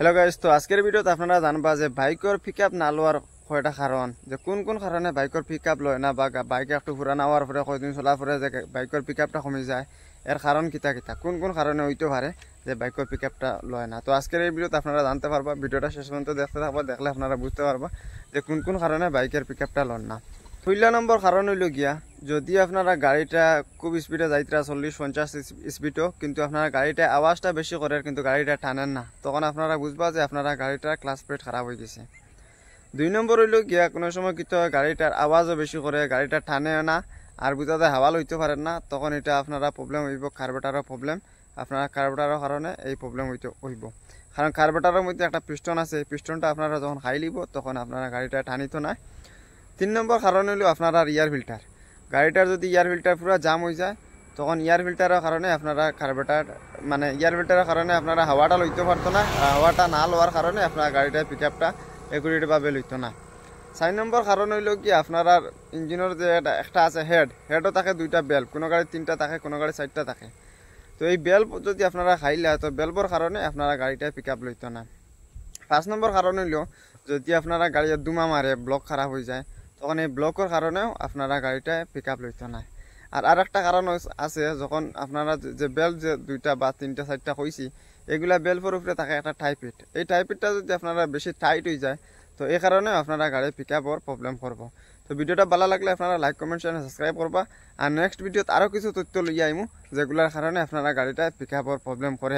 Hello guys, তো আজকের ভিডিওতে আপনারা জানবা যে বাইকের পিকআপ না লওয়ার কয়টা কারণ, যে কোন কোন কারণে বাইকের পিকআপ লয় না বা বাইকে একটু পুরানা হওয়ার পরে কয়দিন চলার পরে যে বাইকের পিকআপটা কমে যায়। এর কারণ কিতা কিতা কোন কোন কারণে হইতে পারে যে বাইকের পিকআপটা লয় না। তো আজকের এই ভিডিওতে আপনারা জানতে পারবা, ভিডিওটা শেষ পর্যন্ত দেখতে থাকবা, দেখলে আপনারা বুঝতে পারবা যে কোন কোন কারণে বাইকের পিকআপটা লন না। 16 নম্বর কারণ হইল গিয়া, যদি আপনারা গাড়িটা খুব স্পিডে যাইতরা 40-50 স্পিডও, কিন্তু আপনারা গাড়িটা আওয়াজটা বেশি করে কিন্তু গাড়িটা টানেন না, তখন আপনারা বুঝবা যে আপনারা গাড়িটার ক্লাচ প্লেট খারাপ হয়ে গেছে। 2 নম্বর হইল গিয়া, কোনো সময় কিন্তু গাড়িটার আওয়াজও বেশি করে, গাড়িটা টানেও না আর বুঝাতে হাওয়া লইতে পারেন না, তখন এটা আপনারা প্রবলেম হইব, কার্বোরেটরের প্রবলেম। আপনারা কার্বোরেটরের কারণে এই প্রবলেম হইব, কারণ কার্বোরেটরের মধ্যে একটা পিস্টন আছে, এই পিস্টনটা আপনারা যখন হাই লিব তখন আপনারা গাড়িটা টানিত না। 3 নম্বর কারণ হইল আপনার এয়ার ফিল্টার। গাড়িটার যদি এয়ার ফিল্টার পুরো জাম হয়ে যায়, তখন এয়ার ফিল্টারের কারণে আপনারা কার্বোরেটর এয়ার ফিল্টারের কারণে আপনারা হাওয়াটা লইতে পারতো না, হাওয়াটা না লওয়ার কারণে আপনার গাড়িটার পিকআপটা একুরেটভাবে লইতো না। 4 নম্বর কারণ হইল কি, আপনারা ইঞ্জিনের যে একটা আছে হেডও থাকে, 2টা বেল্ব, কোনো গাড়ি 3টা থাকে, কোনো গাড়ি 4টা থাকে। তো এই বেল্ব যদি আপনারা খাইলে, তো বেল্বর কারণে আপনারা গাড়িটা পিকআপ লইতো না। 5 নম্বর কারণ হইল, যদি আপনারা গাড়ি দুমা মারে, ব্লক খারাপ হয়ে যায়, তখন এই ব্লকের কারণেও আপনারা গাড়িটা পিকআপ লইতো না। আর একটা কারণ আছে, যখন আপনারা যে বেল্ট যে 2টা বা 3টা 4টা কইছি, এগুলা বেল্টের উপরে থাকে একটা টাইপিট, এই টাইপিটটা যদি আপনারা বেশি টাইট হয়ে যায়, তো এই কারণে আপনারা গাড়ি পিকআপর প্রবলেম করবো। তো ভিডিওটা ভালো লাগলে আপনারা লাইক, কমেন্ট, চ্যানেল সাবস্ক্রাইব করবা। আর নেক্সট ভিডিওতে আরও কিছু তথ্য লইয়া আইমু যেগুলোর কারণে আপনারা গাড়িটা পিকআপর প্রবলেম করে।